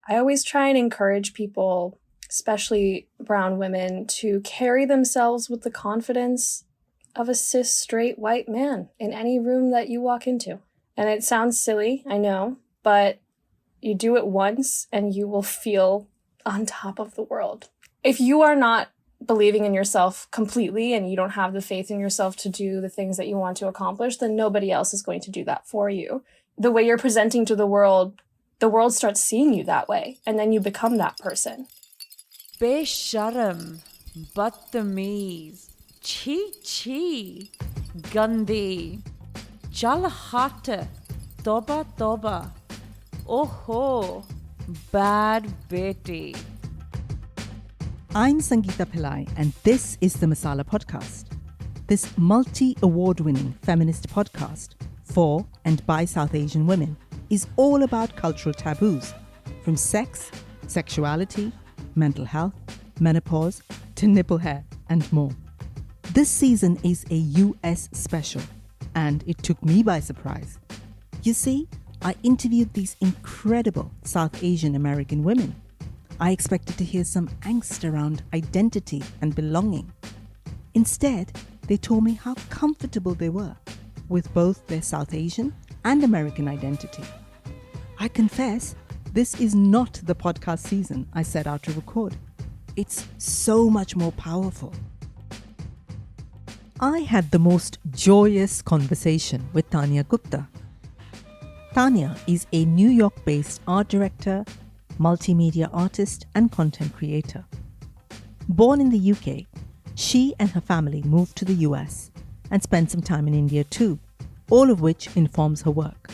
I always try and encourage people, especially brown women, to carry themselves with the confidence of a cis straight white man in any room that you walk into. And it sounds silly, I know, but you do it once and you will feel on top of the world. If you are not believing in yourself completely and you don't have the faith in yourself to do the things that you want to accomplish, then nobody else is going to do that for you. The way you're presenting to the world starts seeing you that way, and then you become that person. Besharam, Badtameez, Chi, Gandhi, Jalhata, Toba, Oho, Bad Beti. I'm Sangeeta Pillai, and this is the Masala Podcast. This multi-award-winning feminist podcast for and by South Asian women is all about cultural taboos, from sex, sexuality, mental health, menopause, to nipple hair, and more. This season is a US special, and it took me by surprise. You see, I interviewed these incredible South Asian American women. I expected to hear some angst around identity and belonging. Instead, they told me how comfortable they were with both their South Asian and American identity. I confess, this is not the podcast season I set out to record. It's so much more powerful. I had the most joyous conversation with Tanya Gupta. Tanya is a New York-based art director, multimedia artist, and content creator. Born in the UK, she and her family moved to the US and spent some time in India too, all of which informs her work.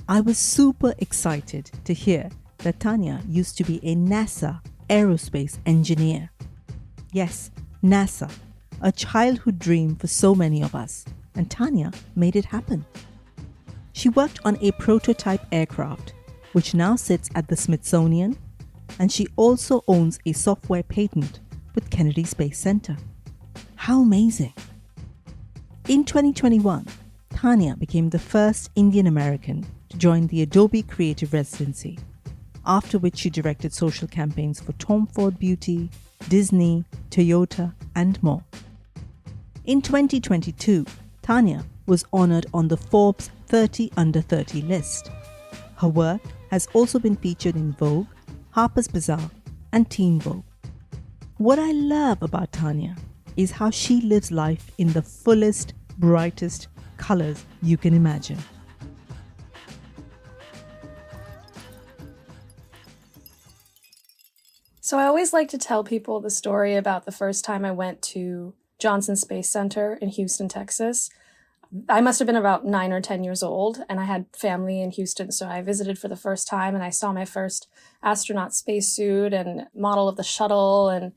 I was super excited to hear that Tanya used to be a NASA aerospace engineer. Yes, NASA, a childhood dream for so many of us, and Tanya made it happen. She worked on a prototype aircraft, which now sits at the Smithsonian, and she also owns a software patent with Kennedy Space Center. How amazing! In 2021, Tanya became the first Indian American to join the Adobe Creative residency, after which she directed social campaigns for Tom Ford Beauty, Disney, Toyota, and more. In 2022, Tanya was honored on the Forbes 30 Under 30 list. Her work has also been featured in Vogue, Harper's Bazaar, and Teen Vogue. What I love about Tanya is how she lives life in the fullest, brightest colors you can imagine. So I always like to tell people the story about the first time I went to Johnson Space Center in Houston, Texas. I must have been about 9 or 10 years old, and I had family in Houston, so I visited for the first time, and I saw my first astronaut spacesuit and model of the shuttle, and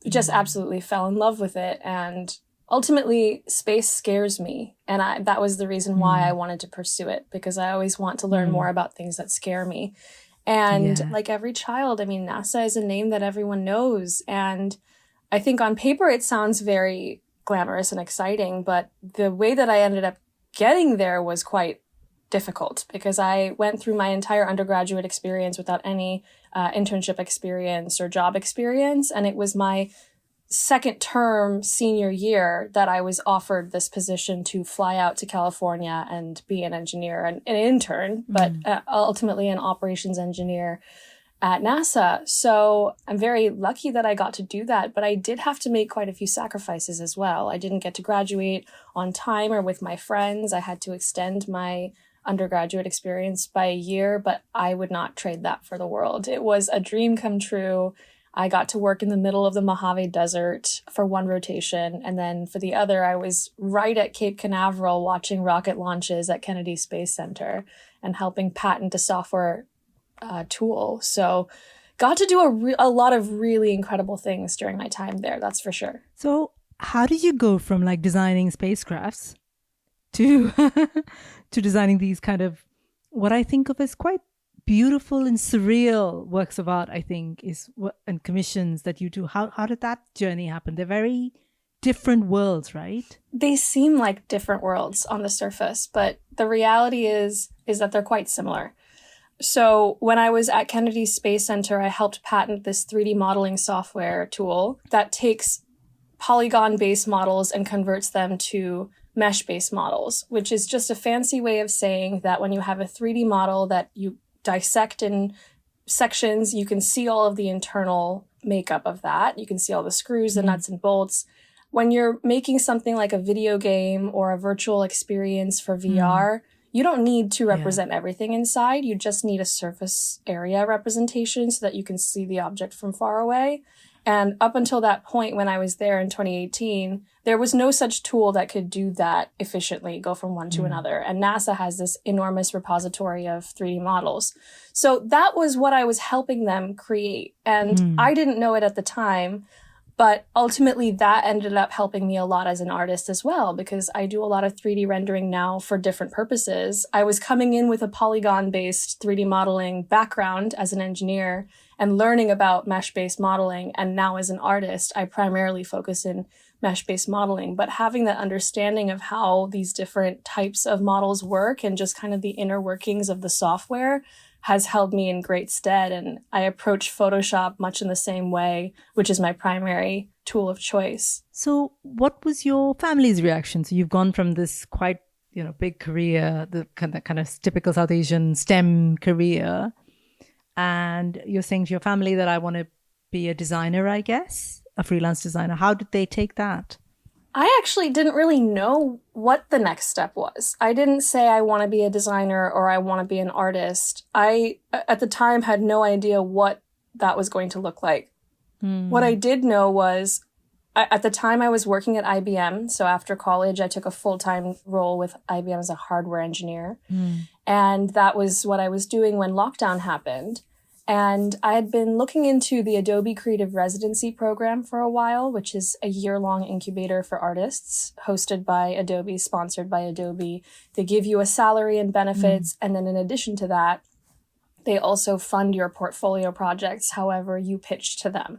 just absolutely fell in love with it. And ultimately, space scares me, and that was the reason why I wanted to pursue it, because I always want to learn more about things that scare me. And like every child, I mean, NASA is a name that everyone knows, and I think on paper it sounds very glamorous and exciting, but the way that I ended up getting there was quite difficult, because I went through my entire undergraduate experience without any internship experience or job experience. And it was my second term senior year that I was offered this position to fly out to California and be an engineer, an intern, but ultimately an operations engineer at NASA. So I'm very lucky that I got to do that, but I did have to make quite a few sacrifices as well. I didn't get to graduate on time or with my friends. I had to extend my undergraduate experience by a year, but I would not trade that for the world. It was a dream come true. I got to work in the middle of the Mojave Desert for one rotation, and then for the other, I was right at Cape Canaveral watching rocket launches at Kennedy Space Center and helping patent a software tool. So got to do a lot of really incredible things during my time there, that's for sure. So how did you go from like designing spacecrafts to to designing these kind of what I think of as quite beautiful and surreal works of art, I think, is and commissions that you do? How did that journey happen? They're very different worlds, right? They seem like different worlds on the surface, but the reality is that they're quite similar. So when I was at Kennedy Space Center, I helped patent this 3D modeling software tool that takes polygon-based models and converts them to mesh-based models, which is just a fancy way of saying that when you have a 3D model that you dissect in sections, you can see all of the internal makeup of that. You can see all the screws, the nuts and bolts. When you're making something like a video game or a virtual experience for VR, you don't need to represent everything inside. You just need a surface area representation so that you can see the object from far away. And up until that point, when I was there in 2018, there was no such tool that could do that efficiently, go from one to another. And NASA has this enormous repository of 3D models. So that was what I was helping them create. And I didn't know it at the time, but ultimately that ended up helping me a lot as an artist as well, because I do a lot of 3D rendering now for different purposes. I was coming in with a polygon-based 3D modeling background as an engineer and learning about mesh-based modeling. And now as an artist, I primarily focus in mesh-based modeling, but having that understanding of how these different types of models work and just kind of the inner workings of the software has held me in great stead. And I approach Photoshop much in the same way, which is my primary tool of choice. So what was your family's reaction? So you've gone from this quite, big career, the kind of typical South Asian STEM career, and you're saying to your family that I want to be a designer, I guess, a freelance designer. How did they take that? I actually didn't really know what the next step was. I didn't say I want to be a designer or I want to be an artist. I, at the time, had no idea what that was going to look like. What I did know was, at the time I was working at IBM. So after college, I took a full-time role with IBM as a hardware engineer. And that was what I was doing when lockdown happened. And I had been looking into the Adobe Creative residency program for a while, which is a year-long incubator for artists hosted by Adobe, sponsored by Adobe. They give you a salary and benefits. And then in addition to that, they also fund your portfolio projects however you pitch to them.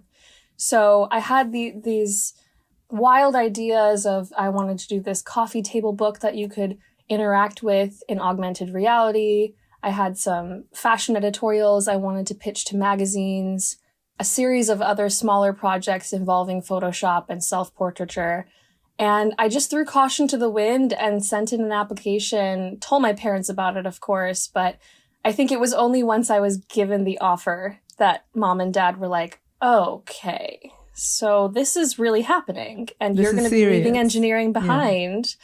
So I had these wild ideas of I wanted to do this coffee table book that you could interact with in augmented reality. I had some fashion editorials I wanted to pitch to magazines, a series of other smaller projects involving Photoshop and self-portraiture. And I just threw caution to the wind and sent in an application, told my parents about it, of course, but I think it was only once I was given the offer that mom and dad were like, okay, so this is really happening and you're going to be leaving engineering behind.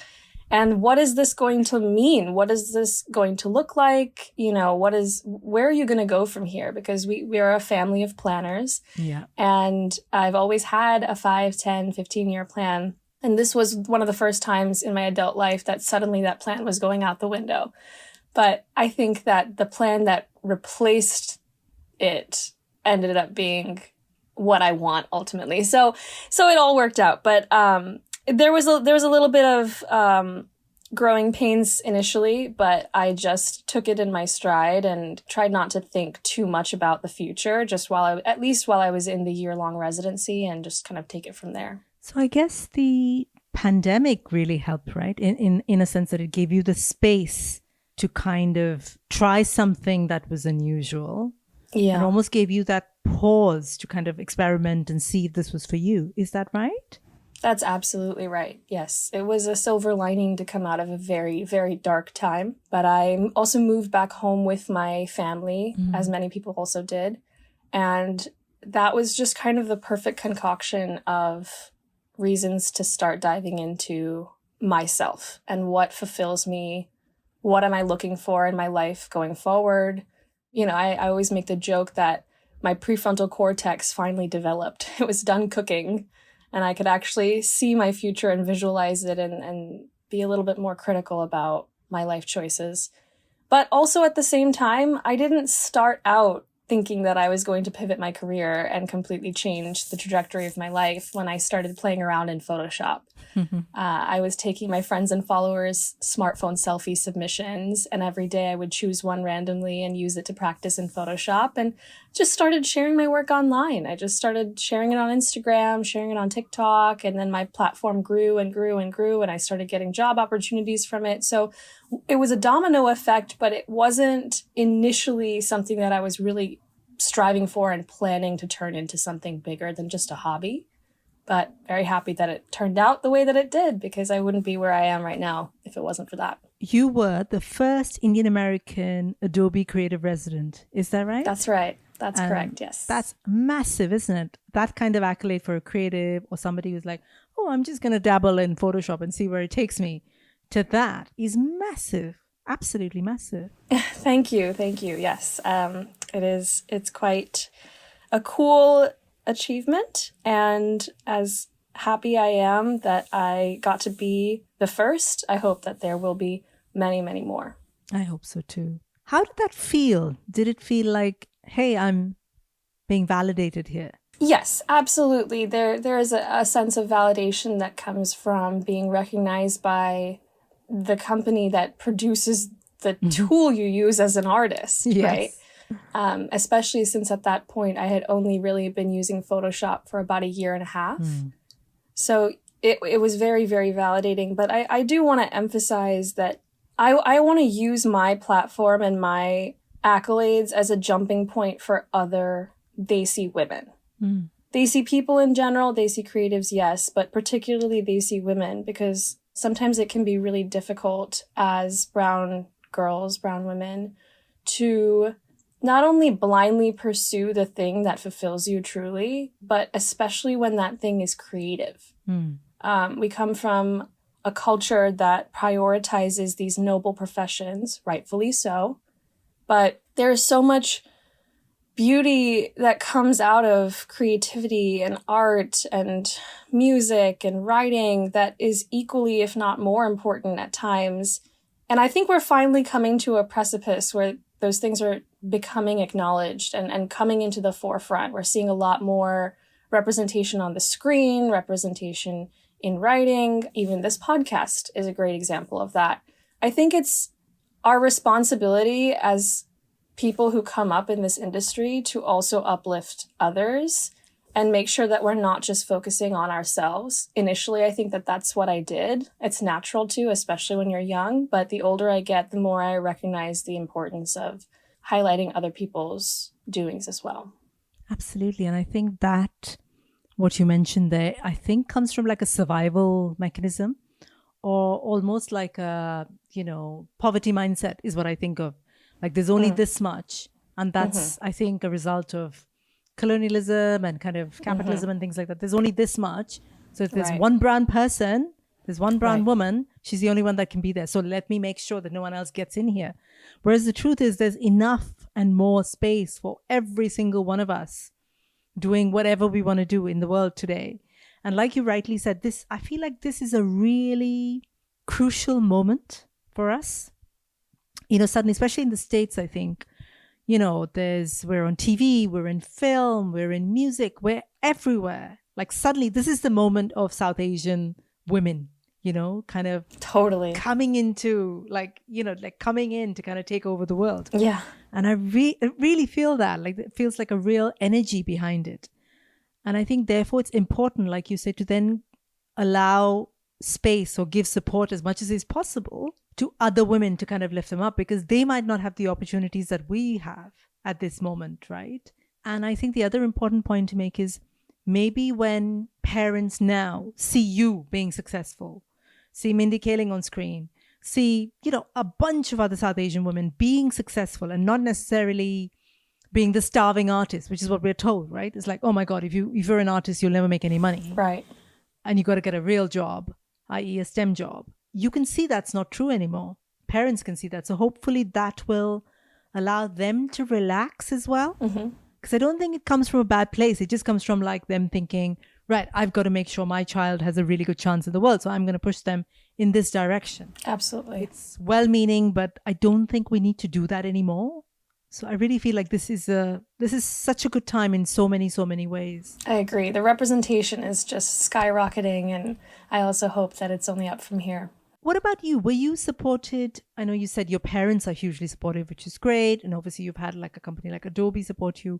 And what is this going to mean? What is this going to look like? Where are you going to go from here? Because we are a family of planners. Yeah. And I've always had a 5, 10, 15-year plan. And this was one of the first times in my adult life that suddenly that plan was going out the window. But I think that the plan that replaced it ended up being what I want ultimately. So it all worked out. But there was a little bit of growing pains initially, but I just took it in my stride and tried not to think too much about the future, just at least while I was in the year-long residency, and just kind of take it from there. So I guess the pandemic really helped, right? In a sense that it gave you the space to kind of try something that was unusual. Yeah. And almost gave you that pause to kind of experiment and see if this was for you. Is that right? That's absolutely right. Yes. It was a silver lining to come out of a very, very dark time. But I also moved back home with my family, as many people also did. And that was just kind of the perfect concoction of reasons to start diving into myself and what fulfills me. What am I looking for in my life going forward? I always make the joke that my prefrontal cortex finally developed. It was done cooking. And I could actually see my future and visualize it and be a little bit more critical about my life choices. But also at the same time, I didn't start out thinking that I was going to pivot my career and completely change the trajectory of my life when I started playing around in Photoshop. I was taking my friends and followers' smartphone selfie submissions, and every day I would choose one randomly and use it to practice in Photoshop, and just started sharing my work online. I just started sharing it on Instagram, sharing it on TikTok, and then my platform grew and grew and grew, and I started getting job opportunities from it. So it was a domino effect, but it wasn't initially something that I was really striving for and planning to turn into something bigger than just a hobby. But very happy that it turned out the way that it did, because I wouldn't be where I am right now if it wasn't for that. You were the first Indian American Adobe Creative resident. Is that right? That's right. That's correct. Yes. That's massive, isn't it? That kind of accolade for a creative or somebody who's like, oh, I'm just going to dabble in Photoshop and see where it takes me, to that is massive. Absolutely massive. Thank you. Thank you. Yes. It is. It's quite a cool achievement. And as happy I am that I got to be the first, I hope that there will be many, many more. I hope so too. How did that feel? Did it feel like, hey, I'm being validated here? Yes, absolutely. There is a sense of validation that comes from being recognized by the company that produces the tool you use as an artist, right? Especially since at that point I had only really been using Photoshop for about a year and a half. So it was very, very validating. But I do want to emphasize that I want to use my platform and my accolades as a jumping point for other Desi women. Desi people in general, Desi creatives, yes, but particularly Desi women, because sometimes it can be really difficult as brown girls, brown women, to not only blindly pursue the thing that fulfills you truly, but especially when that thing is creative. We come from a culture that prioritizes these noble professions, rightfully so, but there's so much beauty that comes out of creativity and art and music and writing that is equally, if not more important at times. And I think we're finally coming to a precipice where those things are becoming acknowledged and coming into the forefront. We're seeing a lot more representation on the screen, representation in writing. Even this podcast is a great example of that. I think it's our responsibility as people who come up in this industry to also uplift others and make sure that we're not just focusing on ourselves. Initially, I think that that's what I did. It's natural to, especially when you're young. But the older I get, the more I recognize the importance of highlighting other people's doings as well. Absolutely. And I think that what you mentioned there, I think comes from like a survival mechanism, or almost like a, poverty mindset is what I think of. Like there's only this much. And that's, I think, a result of colonialism and kind of capitalism and things like that. There's only this much. So if there's one brown person, there's one brown woman, she's the only one that can be there. So let me make sure that no one else gets in here. Whereas the truth is there's enough and more space for every single one of us doing whatever we want to do in the world today. And like you rightly said, I feel like this is a really crucial moment for us. Suddenly, especially in the States, I think, we're on TV, we're in film, we're in music, we're everywhere. Like suddenly, this is the moment of South Asian women, kind of totally coming into coming in to kind of take over the world. Yeah. And I really feel that, like it feels like a real energy behind it. And I think therefore it's important, like you said, to then allow space or give support as much as is possible to other women to kind of lift them up, because they might not have the opportunities that we have at this moment, right? And I think the other important point to make is maybe when parents now see you being successful, see Mindy Kaling on screen, see, a bunch of other South Asian women being successful and not necessarily being the starving artist, which is what we're told, right? It's like, oh my God, if you're an artist, you'll never make any money. Right. And you got to get a real job, i.e. a STEM job. You can see that's not true anymore. Parents can see that. So hopefully that will allow them to relax as well. Because I don't think it comes from a bad place. It just comes from like them thinking, right, I've got to make sure my child has a really good chance in the world. So I'm going to push them in this direction. Absolutely. It's well-meaning, but I don't think we need to do that anymore. So I really feel like this is such a good time in so many ways. I agree. The representation is just skyrocketing, and I also hope that it's only up from here. What about you? Were you supported? I know you said your parents are hugely supportive, which is great. And obviously you've had like a company like Adobe support you.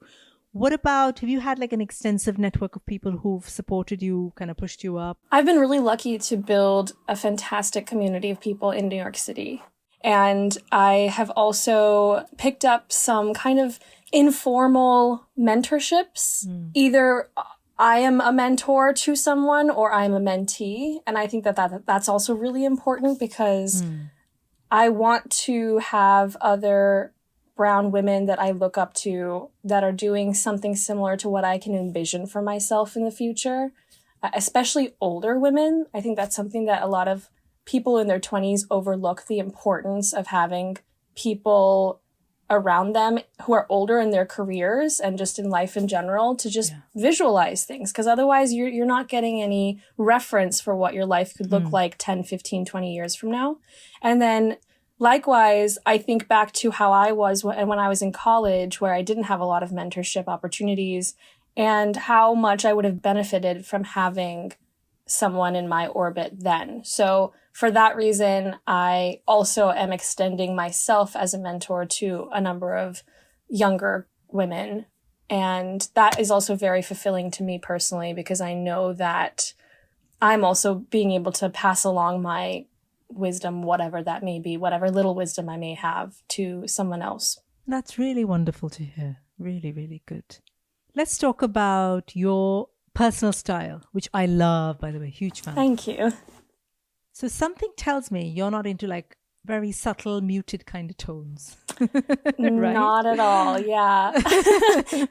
What about, have you had like an extensive network of people who've supported you, kind of pushed you up? I've been really lucky to build a fantastic community of people in New York City. And I have also picked up some kind of informal mentorships. Either I am a mentor to someone or I'm a mentee. And I think that's also really important because I want to have other brown women that I look up to that are doing something similar to what I can envision for myself in the future, especially older women. I think that's something that a lot of people in their 20s overlook, the importance of having people around them who are older in their careers and just in life in general to just visualize things. Because otherwise you're not getting any reference for what your life could look like 10, 15, 20 years from now. And then likewise, I think back to how I was when I was in college, where I didn't have a lot of mentorship opportunities, and how much I would have benefited from having someone in my orbit then. So for that reason, I also am extending myself as a mentor to a number of younger women. And that is also very fulfilling to me personally, because I know that I'm also being able to pass along my wisdom, whatever that may be, whatever little wisdom I may have, to someone else. That's really wonderful to hear. Really, really good. Let's talk about your personal style, which I love, by the way, huge fan. Thank you. So something tells me you're not into like very subtle, muted kind of tones. Right? Not at all. Yeah.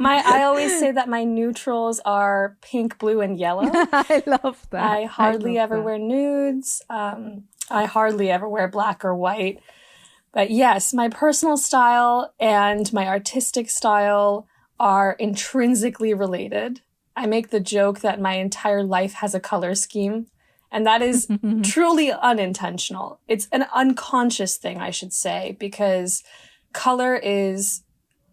I always say that my neutrals are pink, blue, and yellow. I love that. I hardly ever wear nudes. I hardly ever wear black or white. But yes, my personal style and my artistic style are intrinsically related. I make the joke that my entire life has a color scheme, and that is truly unintentional. It's an unconscious thing, I should say, because color is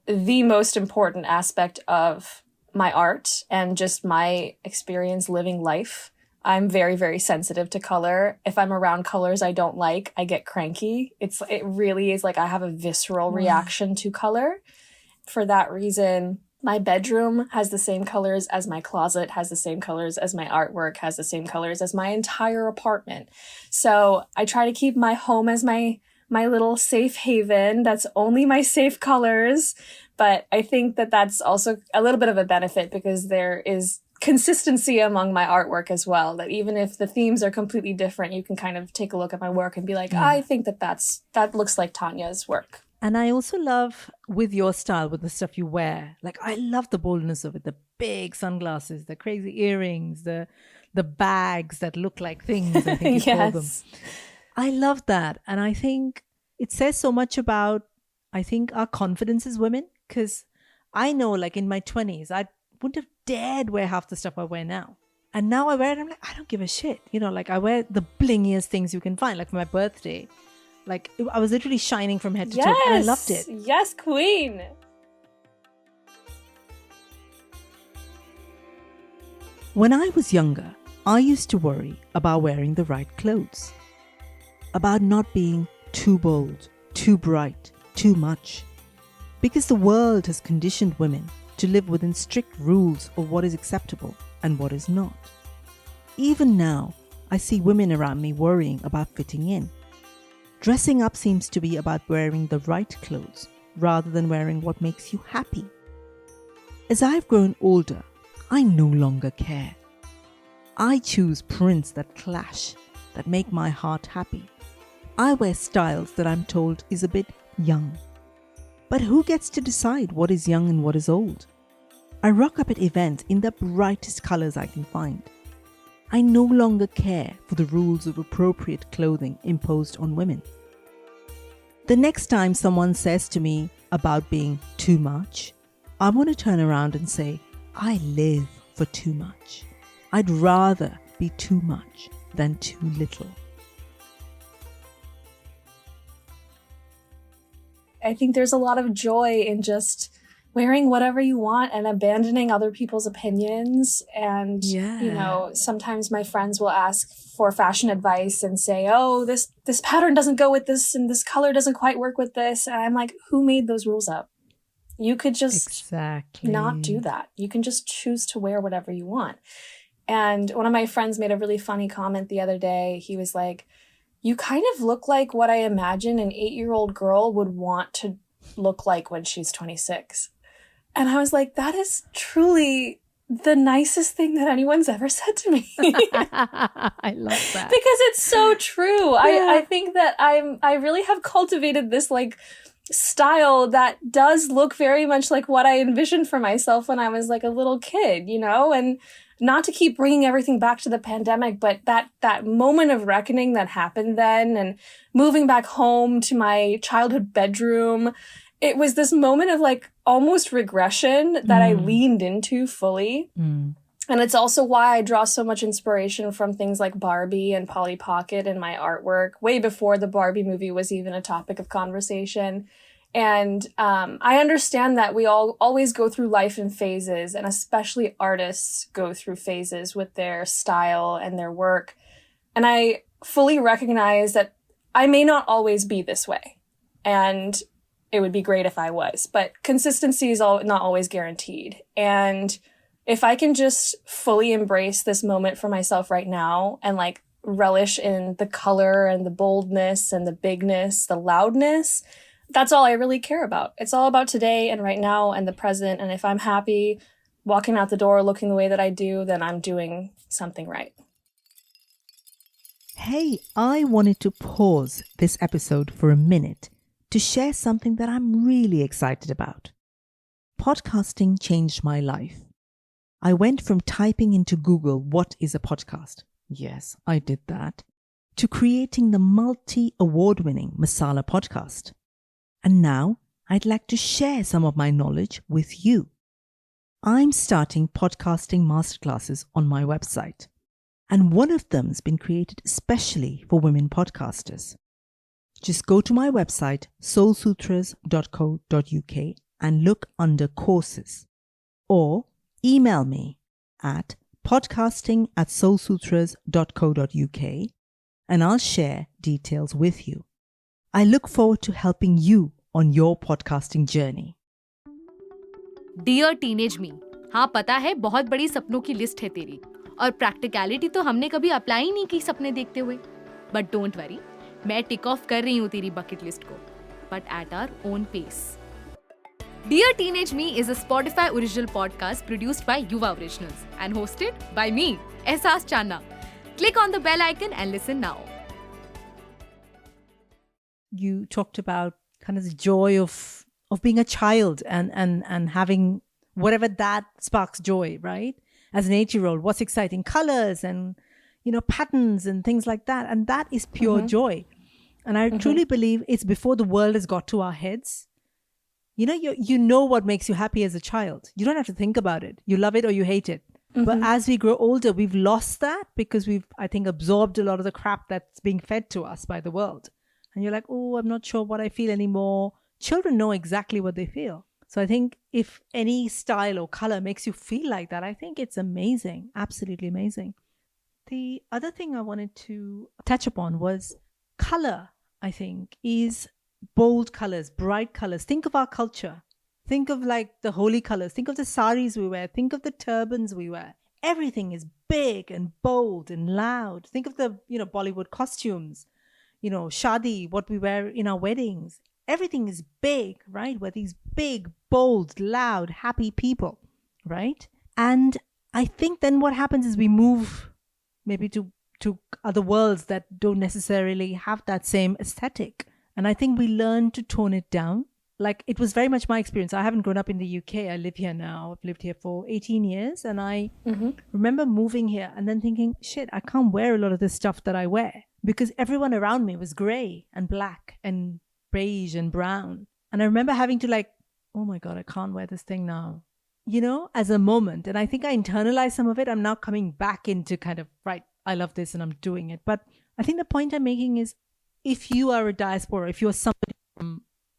the most important aspect of my art and just my experience living life. I'm very, very sensitive to color. If I'm around colors I don't like, I get cranky. It really is like I have a visceral reaction to color. For that reason, my bedroom has the same colors as my closet, has the same colors as my artwork, has the same colors as my entire apartment. So I try to keep my home as my little safe haven. That's only my safe colors. But I think that that's also a little bit of a benefit, because there is consistency among my artwork as well, that even if the themes are completely different, you can kind of take a look at my work and be like, I think that looks like Tanya's work. And I also love with your style, with the stuff you wear, like I love the boldness of it, the big sunglasses, the crazy earrings, the bags that look like things, I think you call them. I love that. And I think it says so much about, I think, our confidence as women, because I know like in my 20s, I wouldn't have dared wear half the stuff I wear now. And now I wear it, I'm like, I don't give a shit. You know, like I wear the blingiest things you can find. Like for my birthday, like I was literally shining from head to toe, and I loved it. Yes, queen. When I was younger, I used to worry about wearing the right clothes, about not being too bold, too bright, too much, because the world has conditioned women to live within strict rules of what is acceptable and what is not. Even now, I see women around me worrying about fitting in. Dressing up seems to be about wearing the right clothes rather than wearing what makes you happy. As I've grown older, I no longer care. I choose prints that clash, that make my heart happy. I wear styles that I'm told is a bit young. But who gets to decide what is young and what is old? I rock up at events in the brightest colors I can find. I no longer care for the rules of appropriate clothing imposed on women. The next time someone says to me about being too much, I want to turn around and say, I live for too much. I'd rather be too much than too little. I think there's a lot of joy in just wearing whatever you want and abandoning other people's opinions. And, you know, sometimes my friends will ask for fashion advice and say, oh, this pattern doesn't go with this and this color doesn't quite work with this. And I'm like, who made those rules up? You could just not do that. You can just choose to wear whatever you want. And one of my friends made a really funny comment the other day. He was like, you kind of look like what I imagine an 8-year-old girl would want to look like when she's 26. And I was like, that is truly the nicest thing that anyone's ever said to me. I love that. Because it's so true. I think that I really have cultivated this like style that does look very much like what I envisioned for myself when I was like a little kid, you know? And not to keep bringing everything back to the pandemic, but that moment of reckoning that happened then and moving back home to my childhood bedroom, it was this moment of like almost regression that I leaned into fully. And it's also why I draw so much inspiration from things like Barbie and Polly Pocket in my artwork, way before the Barbie movie was even a topic of conversation. And I understand that we all always go through life in phases, and especially artists go through phases with their style and their work. And I fully recognize that I may not always be this way. And it would be great if I was, but consistency is not always guaranteed. And if I can just fully embrace this moment for myself right now and like relish in the color and the boldness and the bigness, the loudness, that's all I really care about. It's all about today and right now and the present. And if I'm happy walking out the door looking the way that I do, then I'm doing something right. Hey, I wanted to pause this episode for a minute to share something that I'm really excited about. Podcasting changed my life. I went from typing into Google, what is a podcast? Yes, I did that. To creating the multi-award-winning Masala podcast. And now I'd like to share some of my knowledge with you. I'm starting podcasting masterclasses on my website. And one of them's been created especially for women podcasters. Just go to my website, soulsutras.co.uk and look under courses. Or email me at podcasting@soulsutras.co.uk and I'll share details with you. I look forward to helping you on your podcasting journey. Dear teenage me, हाँ पता है बहुत बड़ी सपनों की list है तेरी और प्रैक्टिकलिटी तो हमने कभी अप्लाई ही नहीं की सपने देखते हुए. बट डोंट वरी, मैं टिक ऑफ कर रही हूँ तेरी बकेट लिस्ट को, but at our own pace. Dear Teenage Me is a Spotify original podcast produced by Yuva Originals and hosted by me, Ehsaas Channa. Click on the bell icon and listen now. You talked about kind of the joy of being a child and having whatever that sparks joy, right? As an 8-year-old, what's exciting? Colors and, patterns and things like that. And that is pure joy. And I truly believe it's before the world has got to our heads. You know what makes you happy as a child. You don't have to think about it. You love it or you hate it. But as we grow older, we've lost that because we've, I think, absorbed a lot of the crap that's being fed to us by the world. And you're like, oh, I'm not sure what I feel anymore. Children know exactly what they feel. So I think if any style or color makes you feel like that, I think it's amazing. Absolutely amazing. The other thing I wanted to touch upon was color, I think, is bold colors, bright colors. Think of our culture. Think of like the holy colors. Think of the saris we wear. Think of the turbans we wear. Everything is big and bold and loud. Think of the, Bollywood costumes, shadi, what we wear in our weddings. Everything is big, right? We're these big, bold, loud, happy people, right? And I think then what happens is we move maybe to other worlds that don't necessarily have that same aesthetic. And I think we learn to tone it down. Like, it was very much my experience. I haven't grown up in the UK. I live here now. I've lived here for 18 years. And I remember moving here and then thinking, shit, I can't wear a lot of this stuff that I wear because everyone around me was gray and black and beige and brown. And I remember having to like, oh my God, I can't wear this thing now, as a moment. And I think I internalized some of it. I'm now coming back into kind of, right, I love this and I'm doing it. But I think the point I'm making is if you are a diaspora, if you're somebody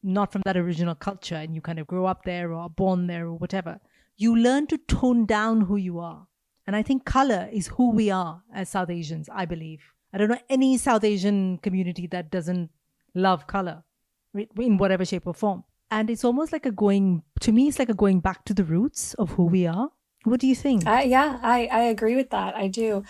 not from that original culture and you kind of grow up there or are born there or whatever, you learn to tone down who you are. And I think color is who we are as South Asians, I believe. I don't know any South Asian community that doesn't love color in whatever shape or form. And it's almost like to me, it's like a going back to the roots of who we are. What do you think? I agree with that. I do.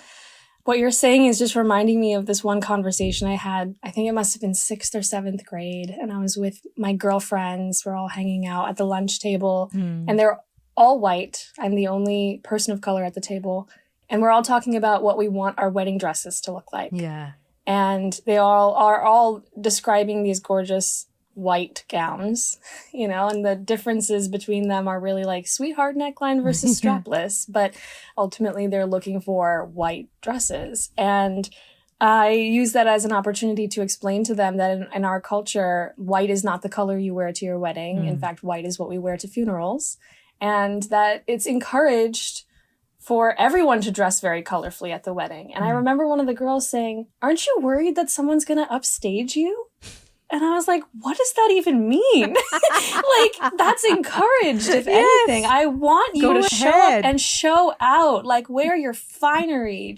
What you're saying is just reminding me of this one conversation I had. I think it must have been 6th or 7th grade. And I was with my girlfriends. We're all hanging out at the lunch table and they're all white. I'm the only person of color at the table. And we're all talking about what we want our wedding dresses to look like. Yeah. And they all are all describing these gorgeous white gowns, you know, and the differences between them are really like sweetheart neckline versus strapless, but ultimately they're looking for white dresses. And I use that as an opportunity to explain to them that in our culture, white is not the color you wear to your wedding. In fact, white is what we wear to funerals, and that it's encouraged for everyone to dress very colorfully at the wedding. And I remember one of the girls saying, "Aren't you worried that someone's going to upstage you?" And I was like, what does that even mean? Like, that's encouraged, if anything. I want you to show up and show out. Like, wear your finery.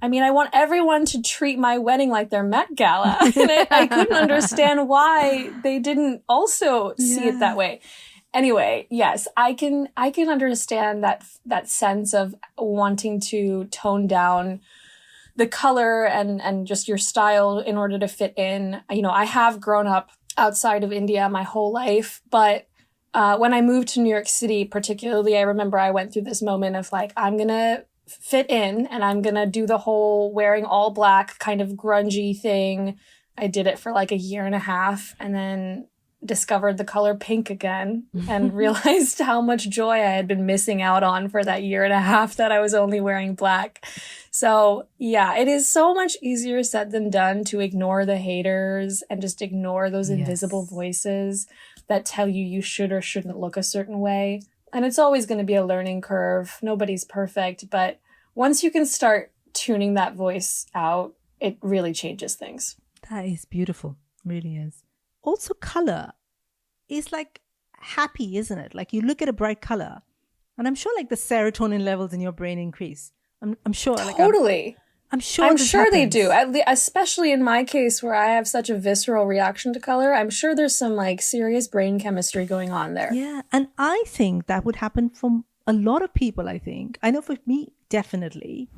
I want everyone to treat my wedding like their Met Gala. And I couldn't understand why they didn't also see it that way. Anyway, yes, I can understand that sense of wanting to tone down the color and just your style in order to fit in. You know, I have grown up outside of India my whole life, but when I moved to New York City, particularly, I remember I went through this moment of like, I'm going to fit in and I'm going to do the whole wearing all black kind of grungy thing. I did it for like a year and a half and then discovered the color pink again and realized how much joy I had been missing out on for that year and a half that I was only wearing black. So yeah, it is so much easier said than done to ignore the haters and just ignore those invisible voices that tell you should or shouldn't look a certain way. And it's always going to be a learning curve. Nobody's perfect, but once you can start tuning that voice out, it really changes things. That is beautiful. Really is. Also, color is like happy, isn't it? Like you look at a bright color and I'm sure like the serotonin levels in your brain increase. I'm sure. Totally. I'm sure they do. Especially in my case where I have such a visceral reaction to color, I'm sure there's some like serious brain chemistry going on there. Yeah. And I think that would happen for a lot of people, I think. I know for me, definitely.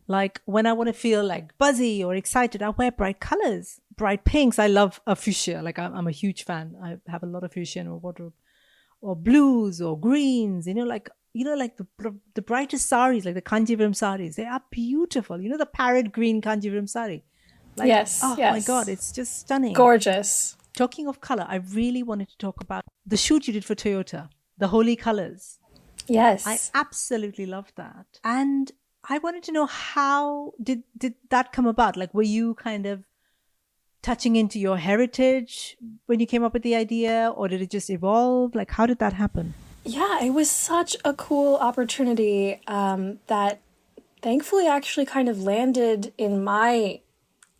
Like when I want to feel like buzzy or excited, I wear bright colors, bright pinks. I love a fuchsia. Like I'm a huge fan. I have a lot of fuchsia in my wardrobe, or blues or greens, like the brightest saris, like the Kanjivaram saris. They are beautiful. You know, the parrot green Kanjivaram sari. Like, yes. My God, it's just stunning. Gorgeous. Talking of color, I really wanted to talk about the shoot you did for Toyota, the holy colors. Yes. I absolutely loved that. And I wanted to know, how did that come about? Like, were you kind of touching into your heritage when you came up with the idea, or did it just evolve? Like, how did that happen? Yeah, it was such a cool opportunity that thankfully actually kind of landed in my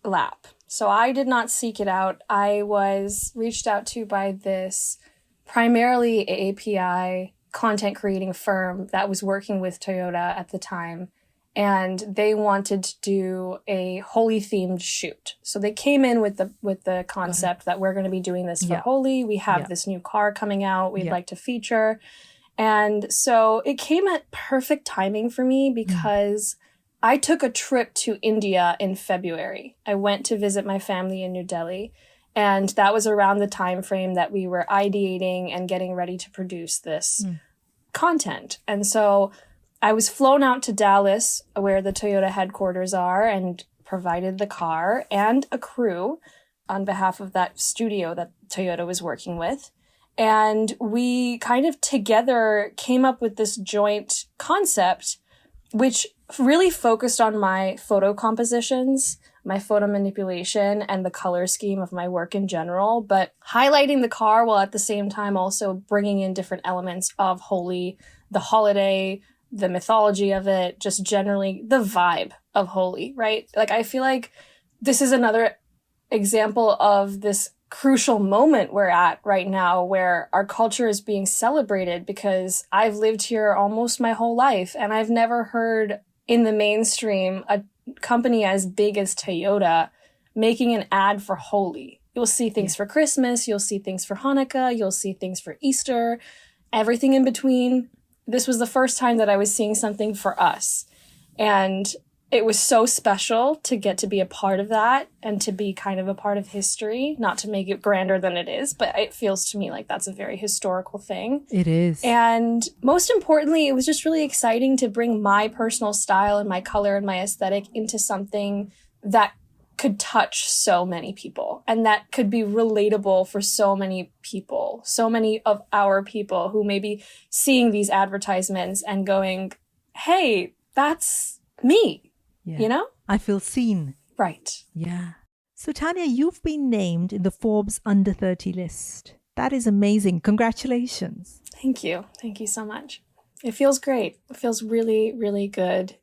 lap. So I did not seek it out. I was reached out to by this primarily API content creating firm that was working with Toyota at the time. And they wanted to do a Holi themed shoot. So they came in with the concept that we're going to be doing this for Holi. We have this new car coming out we'd like to feature. And so it came at perfect timing for me because I took a trip to India in February. I went to visit my family in New Delhi. And that was around the time frame that we were ideating and getting ready to produce this content. And so I was flown out to Dallas, where the Toyota headquarters are, and provided the car and a crew on behalf of that studio that Toyota was working with. And we kind of together came up with this joint concept, which really focused on my photo compositions, my photo manipulation, and the color scheme of my work in general, but highlighting the car while at the same time also bringing in different elements of Holi, the holiday, the mythology of it, just generally the vibe of Holi, right? Like, I feel like this is another example of this crucial moment we're at right now where our culture is being celebrated, because I've lived here almost my whole life and I've never heard in the mainstream a company as big as Toyota making an ad for Holi. You'll see things for Christmas, you'll see things for Hanukkah, you'll see things for Easter, everything in between. This was the first time that I was seeing something for us. And it was so special to get to be a part of that and to be kind of a part of history, not to make it grander than it is, but it feels to me like that's a very historical thing. It is. And most importantly, it was just really exciting to bring my personal style and my color and my aesthetic into something that could touch so many people and that could be relatable for so many people, so many of our people who may be seeing these advertisements and going, hey, that's me. Yeah. You know? I feel seen. Right. Yeah. So Tanya, you've been named in the Forbes Under 30 list. That is amazing. Congratulations. Thank you. Thank you so much. It feels great. It feels really, really good.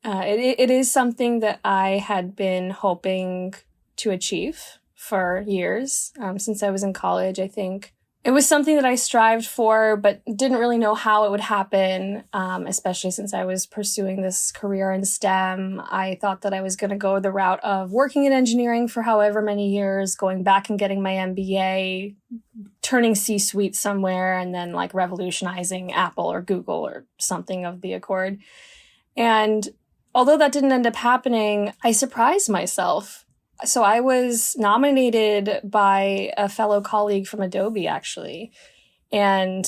It is something that I had been hoping to achieve for years, since I was in college, I think. It was something that I strived for, but didn't really know how it would happen, especially since I was pursuing this career in STEM. I thought that I was going to go the route of working in engineering for however many years, going back and getting my MBA, turning C-suite somewhere, and then like revolutionizing Apple or Google or something of the accord. And although that didn't end up happening, I surprised myself. So I was nominated by a fellow colleague from Adobe, actually, and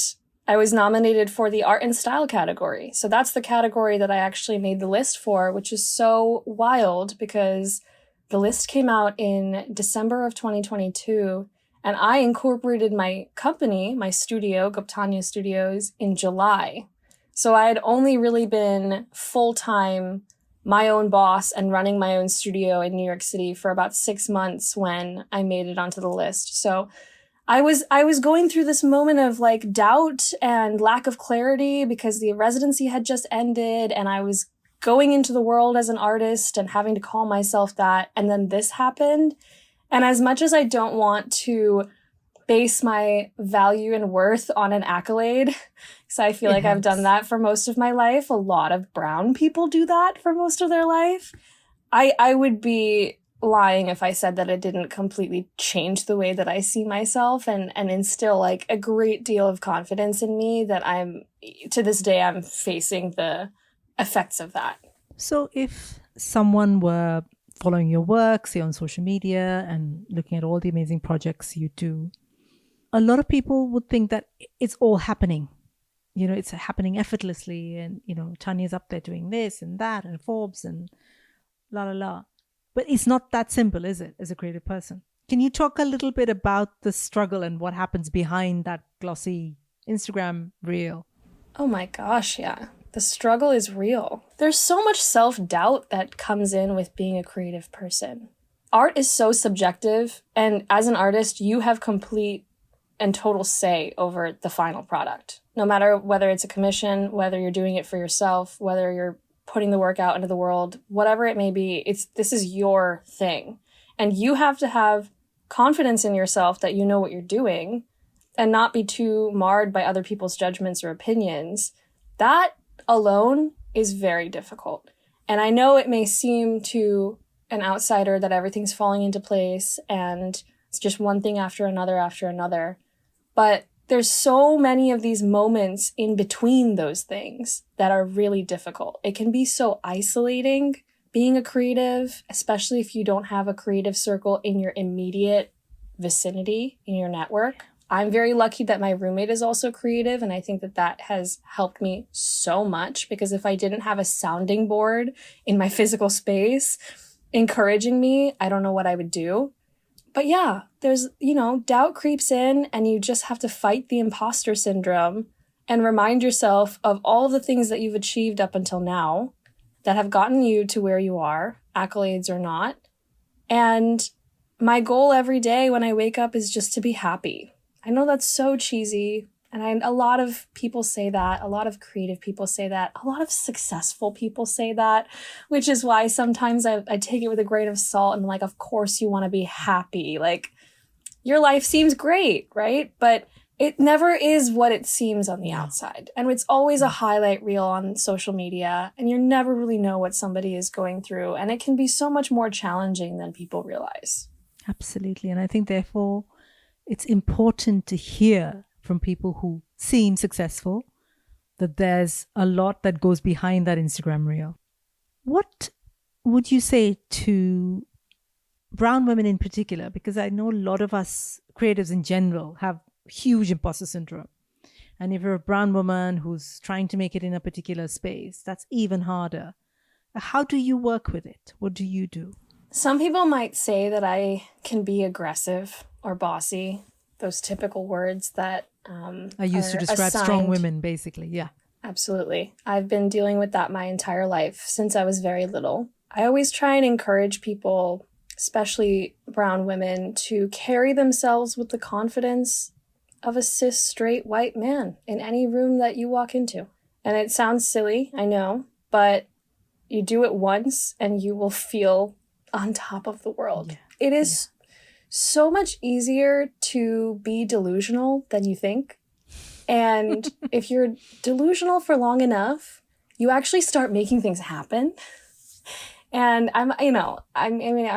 I was nominated for the art and style category. So that's the category that I actually made the list for, which is so wild because the list came out in December of 2022, and I incorporated my company, my studio, Guptanya Studios, in July. So I had only really been full-time my own boss and running my own studio in New York City for about 6 months when I made it onto the list. So I was going through this moment of like doubt and lack of clarity because the residency had just ended and I was going into the world as an artist and having to call myself that. And then this happened. And as much as I don't want to base my value and worth on an accolade, because I feel like I've done that for most of my life. A lot of brown people do that for most of their life. I would be lying if I said that it didn't completely change the way that I see myself and instill like a great deal of confidence in me that to this day, I'm facing the effects of that. So if someone were following your work, say on social media and looking at all the amazing projects you do, a lot of people would think that it's all happening. You know, it's happening effortlessly and, you know, Tanya's up there doing this and that and Forbes and la la la. But it's not that simple, is it, as a creative person? Can you talk a little bit about the struggle and what happens behind that glossy Instagram reel? Oh my gosh, yeah. The struggle is real. There's so much self-doubt that comes in with being a creative person. Art is so subjective, and as an artist, you have complete and total say over the final product. No matter whether it's a commission, whether you're doing it for yourself, whether you're putting the work out into the world, whatever it may be, this is your thing. And you have to have confidence in yourself that you know what you're doing and not be too marred by other people's judgments or opinions. That alone is very difficult. And I know it may seem to an outsider that everything's falling into place and it's just one thing after another. But there's so many of these moments in between those things that are really difficult. It can be so isolating being a creative, especially if you don't have a creative circle in your immediate vicinity, in your network. I'm very lucky that my roommate is also creative, and I think that has helped me so much because if I didn't have a sounding board in my physical space encouraging me, I don't know what I would do. But yeah, there's, doubt creeps in and you just have to fight the imposter syndrome and remind yourself of all of the things that you've achieved up until now that have gotten you to where you are, accolades or not. And my goal every day when I wake up is just to be happy. I know that's so cheesy. And a lot of people say that, a lot of creative people say that, a lot of successful people say that, which is why sometimes I take it with a grain of salt and I'm like, of course you want to be happy. Like, your life seems great, right? But it never is what it seems on the outside. And it's always a highlight reel on social media, and you never really know what somebody is going through. And it can be so much more challenging than people realize. Absolutely. And I think, therefore, it's important to hear from people who seem successful that there's a lot that goes behind that Instagram reel. What would you say to brown women in particular? Because I know a lot of us creatives in general have huge imposter syndrome. And if you're a brown woman who's trying to make it in a particular space, that's even harder. How do you work with it? What do you do? Some people might say that I can be aggressive or bossy, those typical words that I used to describe strong women, basically. Yeah. Absolutely. I've been dealing with that my entire life since I was very little. I always try and encourage people, especially brown women, to carry themselves with the confidence of a cis straight white man in any room that you walk into. And it sounds silly, I know, but you do it once and you will feel on top of the world. Yeah. It is so much easier to be delusional than you think. And if you're delusional for long enough, you actually start making things happen. And I'm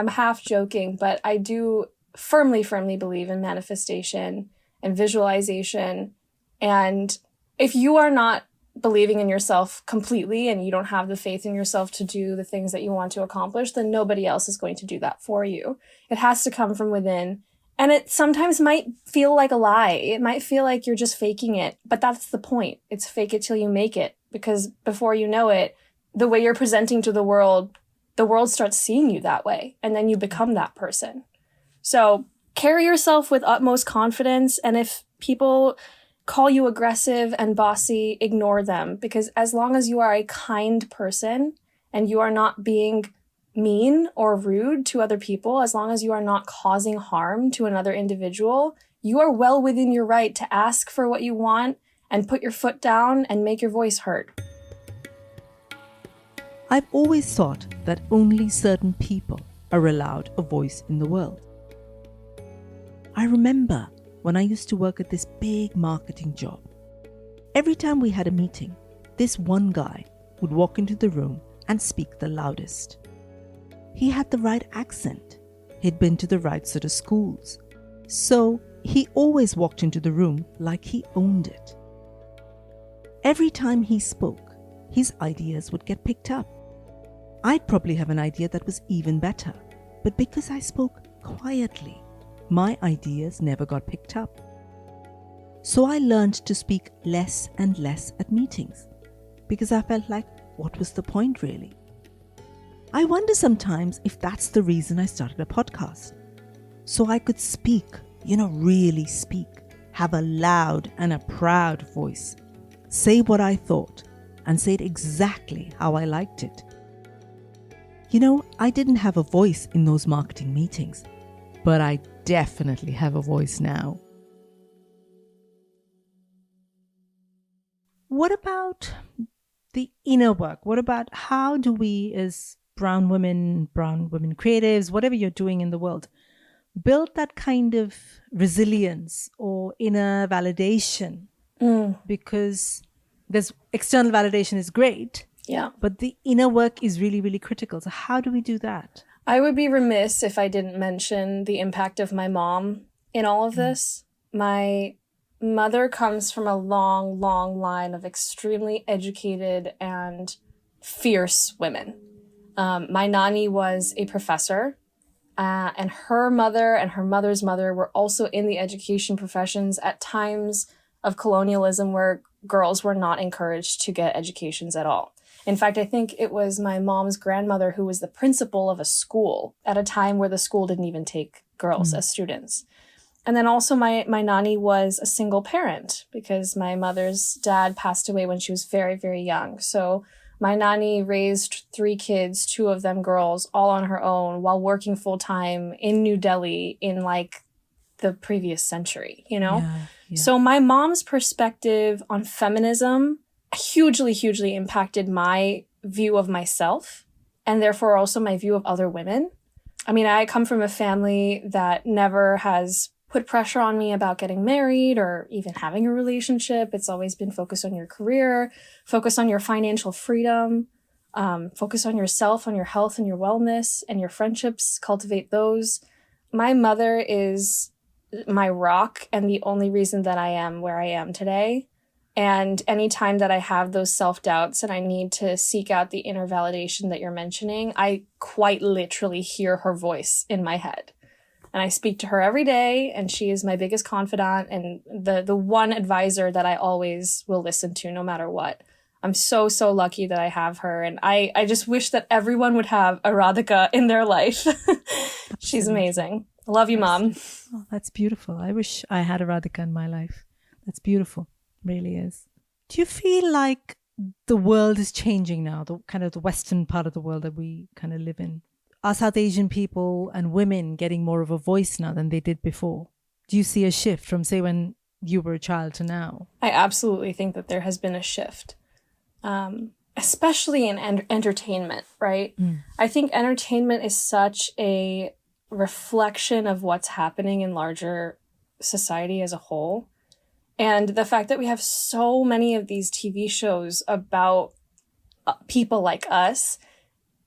half joking, but I do firmly believe in manifestation and visualization. And if you are not believing in yourself completely and you don't have the faith in yourself to do the things that you want to accomplish, then nobody else is going to do that for you. It has to come from within. And it sometimes might feel like a lie. It might feel like you're just faking it, but that's the point. It's fake it till you make it, because before you know it, the way you're presenting to the world starts seeing you that way, and then you become that person. So carry yourself with utmost confidence, and if people call you aggressive and bossy, ignore them, because as long as you are a kind person and you are not being mean or rude to other people, as long as you are not causing harm to another individual, you are well within your right to ask for what you want and put your foot down and make your voice heard. I've always thought that only certain people are allowed a voice in the world. I remember when I used to work at this big marketing job. Every time we had a meeting, this one guy would walk into the room and speak the loudest. He had the right accent. He'd been to the right sort of schools. So he always walked into the room like he owned it. Every time he spoke, his ideas would get picked up. I'd probably have an idea that was even better, but because I spoke quietly, my ideas never got picked up. So I learned to speak less and less at meetings, because I felt like, what was the point really? I wonder sometimes if that's the reason I started a podcast. So I could speak, really speak, have a loud and a proud voice, say what I thought, and say it exactly how I liked it. I didn't have a voice in those marketing meetings, but I definitely have a voice now. What about the inner work? What about how do we as brown women creatives, whatever you're doing in the world, build that kind of resilience or inner validation? Because there's external validation is great, but the inner work is really, really critical. So how do we do that? I would be remiss if I didn't mention the impact of my mom in all of this. My mother comes from a long, long line of extremely educated and fierce women. My nanny was a professor, and her mother and her mother's mother were also in the education professions at times of colonialism where girls were not encouraged to get educations at all. In fact, I think it was my mom's grandmother who was the principal of a school at a time where the school didn't even take girls as students. And then also my nanny was a single parent because my mother's dad passed away when she was very, very young. So my nanny raised 3 kids, 2 of them girls, all on her own while working full time in New Delhi in like the previous century, Yeah. So my mom's perspective on feminism hugely, hugely impacted my view of myself and therefore also my view of other women. I mean, I come from a family that never has put pressure on me about getting married or even having a relationship. It's always been focused on your career, focus on your financial freedom, focus on yourself, on your health and your wellness and your friendships, cultivate those. My mother is my rock and the only reason that I am where I am today. And anytime that I have those self-doubts and I need to seek out the inner validation that you're mentioning, I quite literally hear her voice in my head. And I speak to her every day, and she is my biggest confidant and the one advisor that I always will listen to no matter what. I'm so, so lucky that I have her. And I just wish that everyone would have a Radhika in their life. She's amazing. I love you, Mom. Oh, that's beautiful. I wish I had a Radhika in my life. That's beautiful. Really is. Do you feel like the world is changing now, the kind of the Western part of the world that we kind of live in? Are South Asian people and women getting more of a voice now than they did before? Do you see a shift from, say, when you were a child to now? I absolutely think that there has been a shift, especially in entertainment, right? I think entertainment is such a reflection of what's happening in larger society as a whole. And the fact that we have so many of these TV shows about people like us,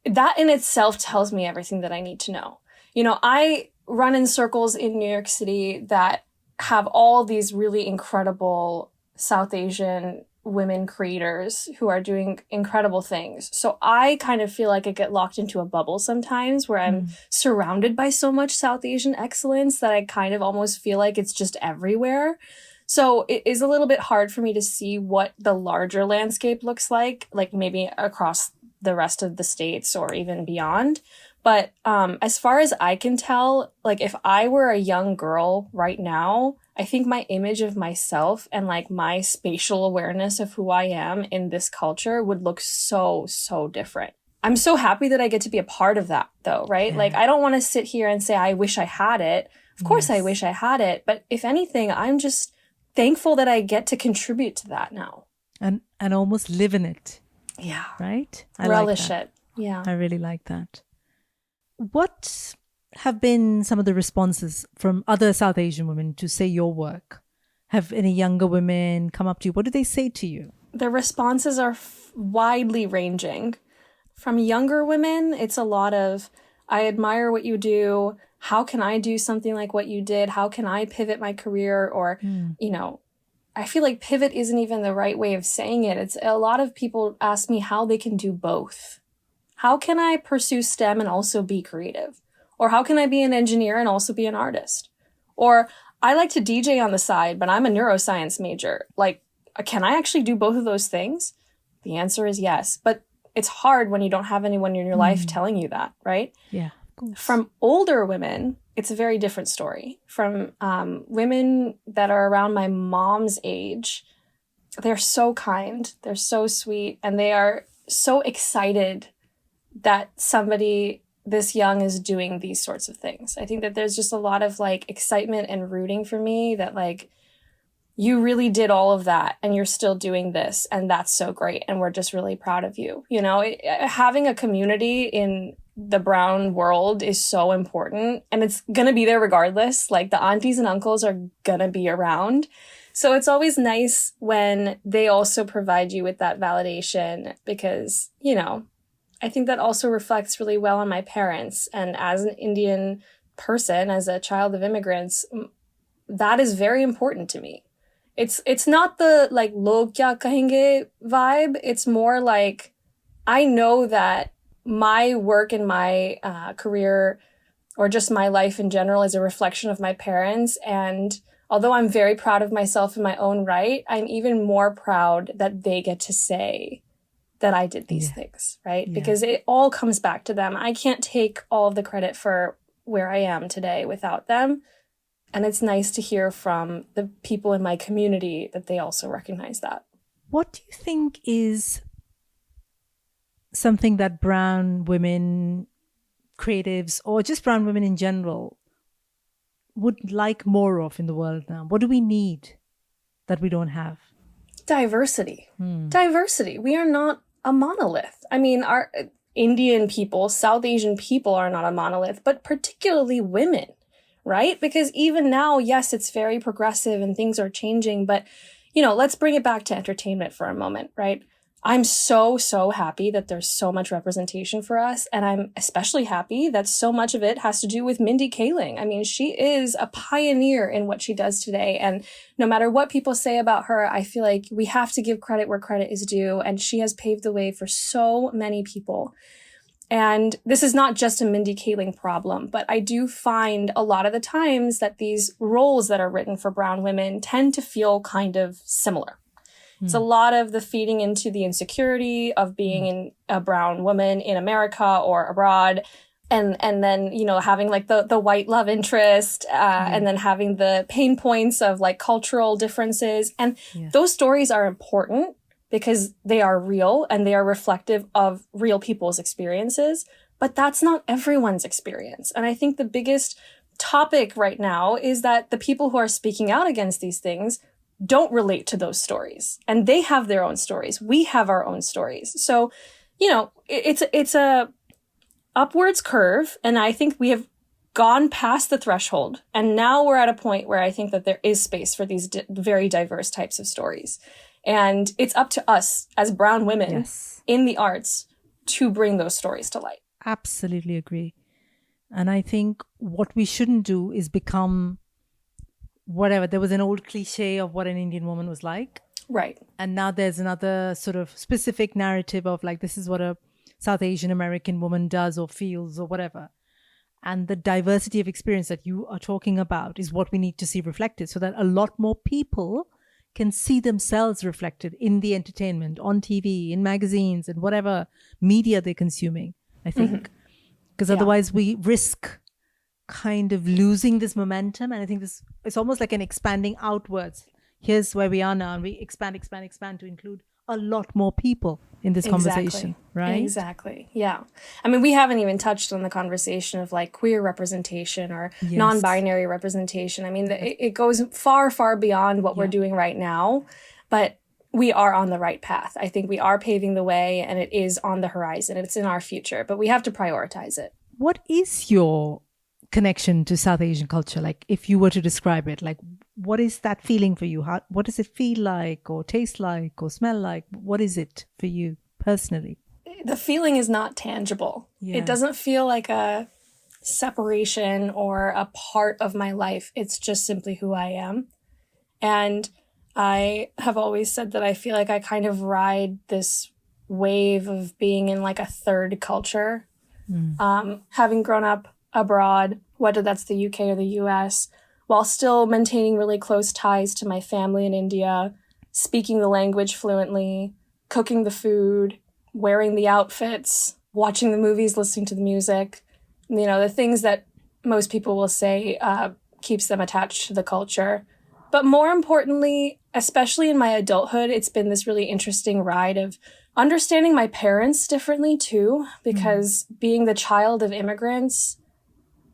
that in itself tells me everything that I need to know. You know, I run in circles in New York City that have all these really incredible South Asian women creators who are doing incredible things. So I kind of feel like I get locked into a bubble sometimes where I'm surrounded by so much South Asian excellence that I kind of almost feel like it's just everywhere. So it is a little bit hard for me to see what the larger landscape looks like maybe across the rest of the states or even beyond. But as far as I can tell, like if I were a young girl right now, I think my image of myself and like my spatial awareness of who I am in this culture would look so, so different. I'm so happy that I get to be a part of that though, right? Yeah. Like I don't want to sit here and say, I wish I had it. Of course, I wish I had it. But if anything, I'm just thankful that I get to contribute to that now. And almost live in it. Yeah. Right? Relish it. Yeah. I really like that. What have been some of the responses from other South Asian women to, say, your work? Have any younger women come up to you? What do they say to you? The responses are widely ranging. From younger women, it's a lot of, I admire what you do. How can I do something like what you did? How can I pivot my career? Or, you know, I feel like pivot isn't even the right way of saying it. It's a lot of people ask me how they can do both. How can I pursue STEM and also be creative? Or how can I be an engineer and also be an artist? Or I like to DJ on the side, but I'm a neuroscience major. Like, can I actually do both of those things? The answer is yes. But it's hard when you don't have anyone in your life telling you that, right? Yeah. From older women, it's a very different story. From women that are around my mom's age, they're so kind, they're so sweet, and they are so excited that somebody this young is doing these sorts of things. I think that there's just a lot of like excitement and rooting for me that like, you really did all of that and you're still doing this and that's so great and we're just really proud of you. You know, having a community in the brown world is so important and it's going to be there regardless. Like the aunties and uncles are going to be around. So it's always nice when they also provide you with that validation because, you know, I think that also reflects really well on my parents. And as an Indian person, as a child of immigrants, that is very important to me. It's not the like log kya kahenge vibe. It's more like I know that my work and my career or just my life in general is a reflection of my parents. And although I'm very proud of myself in my own right, I'm even more proud that they get to say that I did these things, right? Yeah. Because it all comes back to them. I can't take all of the credit for where I am today without them. And it's nice to hear from the people in my community that they also recognize that. What do you think is something that brown women, creatives, or just brown women in general would like more of in the world now? What do we need that we don't have? Diversity. Diversity. We are not a monolith. I mean, our Indian people, South Asian people are not a monolith, but particularly women, right? Because even now, yes, it's very progressive and things are changing, but, you know, let's bring it back to entertainment for a moment, right? I'm so, so happy that there's so much representation for us. And I'm especially happy that so much of it has to do with Mindy Kaling. I mean, she is a pioneer in what she does today. And no matter what people say about her, I feel like we have to give credit where credit is due. And she has paved the way for so many people. And this is not just a Mindy Kaling problem, but I do find a lot of the times that these roles that are written for brown women tend to feel kind of similar. It's a lot of the feeding into the insecurity of being a brown woman in America or abroad. And then, you know, having like the white love interest, and then having the pain points of like cultural differences. And those stories are important because they are real and they are reflective of real people's experiences. But that's not everyone's experience. And I think the biggest topic right now is that the people who are speaking out against these things don't relate to those stories, and they have their own stories. We have our own stories. So, you know, it's a upwards curve. And I think we have gone past the threshold. And now we're at a point where I think that there is space for these very diverse types of stories. And it's up to us as brown women in the arts to bring those stories to light. Absolutely agree. And I think what we shouldn't do is become whatever. There was an old cliche of what an Indian woman was like. Right. And now there's another sort of specific narrative of like, this is what a South Asian American woman does or feels or whatever. And the diversity of experience that you are talking about is what we need to see reflected so that a lot more people can see themselves reflected in the entertainment, on TV, in magazines, and whatever media they're consuming, I think. Because otherwise we risk kind of losing this momentum. And I think it's almost like an expanding outwards. Here's where we are now, and we expand to include a lot more people in this conversation, right? Exactly. Yeah. I mean, we haven't even touched on the conversation of like queer representation or non-binary representation. I mean, it goes far, far beyond what we're doing right now, but we are on the right path. I think we are paving the way, and it is on the horizon. It's in our future, but we have to prioritize it. What is your connection to South Asian culture? Like, if you were to describe it, like, what is that feeling for you? What does it feel like or taste like or smell like? What is it for you personally? The feeling is not tangible. It doesn't feel like a separation or a part of my life. It's just simply who I am. And I have always said that I feel like I kind of ride this wave of being in like a third culture. Having grown up abroad, whether that's the UK or the US, while still maintaining really close ties to my family in India, speaking the language fluently, cooking the food, wearing the outfits, watching the movies, listening to the music, you know, the things that most people will say keeps them attached to the culture. But more importantly, especially in my adulthood, it's been this really interesting ride of understanding my parents differently too, because being the child of immigrants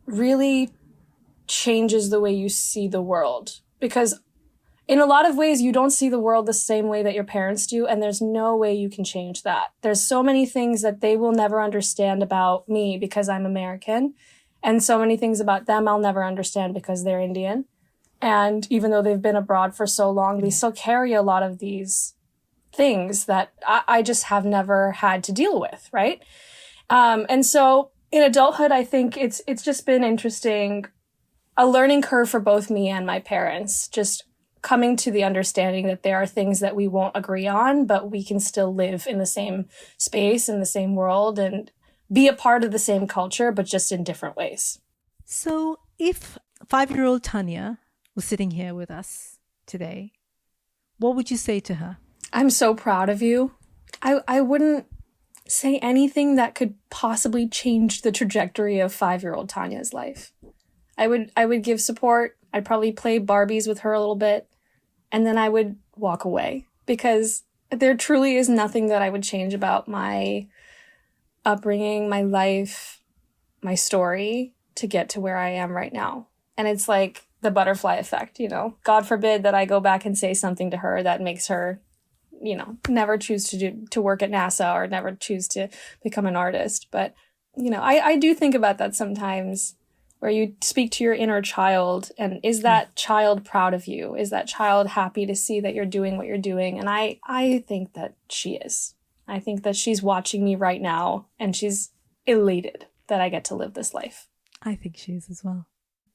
really changes the way you see the world. Because in a lot of ways, you don't see the world the same way that your parents do, and there's no way you can change that. There's so many things that they will never understand about me because I'm American, and so many things about them I'll never understand because they're Indian. And even though they've been abroad for so long, they still carry a lot of these things that I just have never had to deal with, right? And so in adulthood, I think it's just been interesting, a learning curve for both me and my parents, just coming to the understanding that there are things that we won't agree on, but we can still live in the same space, in the same world, and be a part of the same culture, but just in different ways. So if 5-year-old Tanya was sitting here with us today, what would you say to her? I'm so proud of you. I wouldn't say anything that could possibly change the trajectory of 5-year-old Tanya's life. I would give support. I'd probably play Barbies with her a little bit, and then I would walk away, because there truly is nothing that I would change about my upbringing, my life, my story to get to where I am right now. And it's like the butterfly effect, you know. God forbid that I go back and say something to her that makes her, you know, never choose to work at NASA or never choose to become an artist. But, you know, I do think about that sometimes, where you speak to your inner child, and is that child proud of you? Is that child happy to see that you're doing what you're doing? And I think that she is. I think that she's watching me right now and she's elated that I get to live this life. I think she is as well.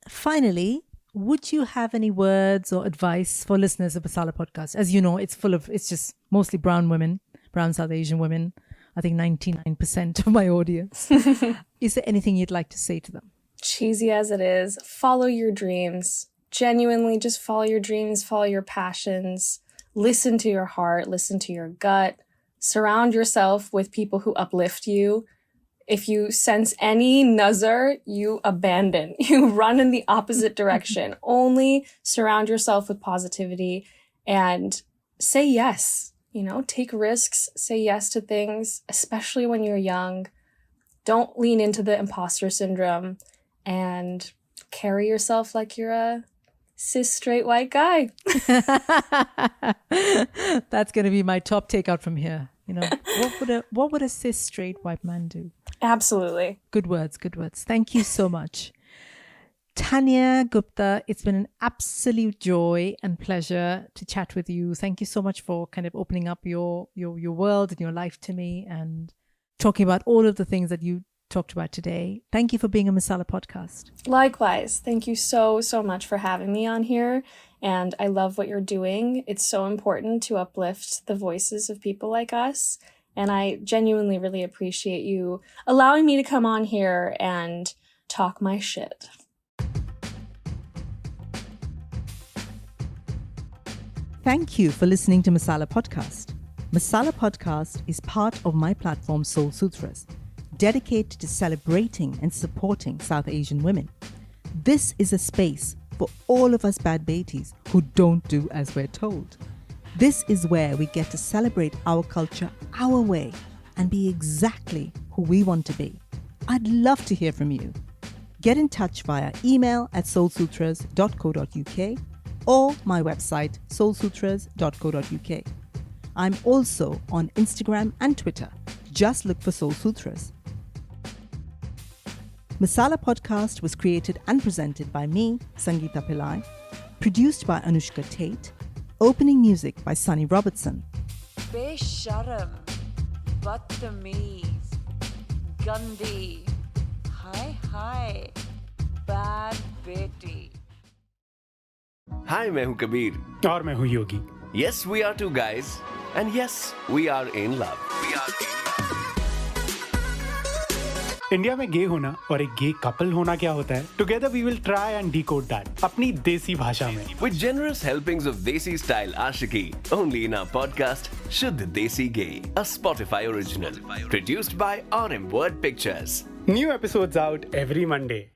Finally, would you have any words or advice for listeners of Masala Podcast? As you know, it's just mostly brown women, brown South Asian women. I think 99% of my audience. Is there anything you'd like to say to them? Cheesy as it is, follow your dreams. Genuinely, just follow your dreams, follow your passions. Listen to your heart, listen to your gut. Surround yourself with people who uplift you. If you sense any nazar, you abandon. You run in the opposite direction. Only surround yourself with positivity and say yes. Take risks, say yes to things, especially when you're young. Don't lean into the imposter syndrome and carry yourself like you're a cis straight white guy. That's going to be my top takeout from here. What would a cis straight white man do? Absolutely. Good words. Thank you so much. Tanya Gupta, it's been an absolute joy and pleasure to chat with you. Thank you so much for kind of opening up your world and your life to me and talking about all of the things that you talked about today. Thank you for being a Masala Podcast. Likewise. Thank you so much for having me on here. And I love what you're doing. It's so important to uplift the voices of people like us. And I genuinely really appreciate you allowing me to come on here and talk my shit. Thank you for listening to Masala Podcast. Masala Podcast is part of my platform Soul Sutras, dedicated to celebrating and supporting South Asian women. This is a space for all of us bad betis who don't do as we're told. This is where we get to celebrate our culture our way and be exactly who we want to be. I'd love to hear from you. Get in touch via email at soulsutras.co.uk or my website soulsutras.co.uk. I'm also on Instagram and Twitter. Just look for Soul Sutras. Masala Podcast was created and presented by me, Sangeeta Pillai, produced by Anushka Tate, opening music by Sunny Robertson. Besharam, Badtameez, Gandhi, Hi, Bad Beti. Hi, मैं हूँ कबीर और मैं हूँ योगी. Yes, we are two guys, and yes, we are in love. India में गे होना और एक गे couple होना क्या होता है? Together we will try and decode that अपनी देसी भाषा में. With generous helpings of Desi style Ashiki, only in our podcast Shuddh Desi Gay, a Spotify original, produced by RM Word Pictures. New episodes out every Monday.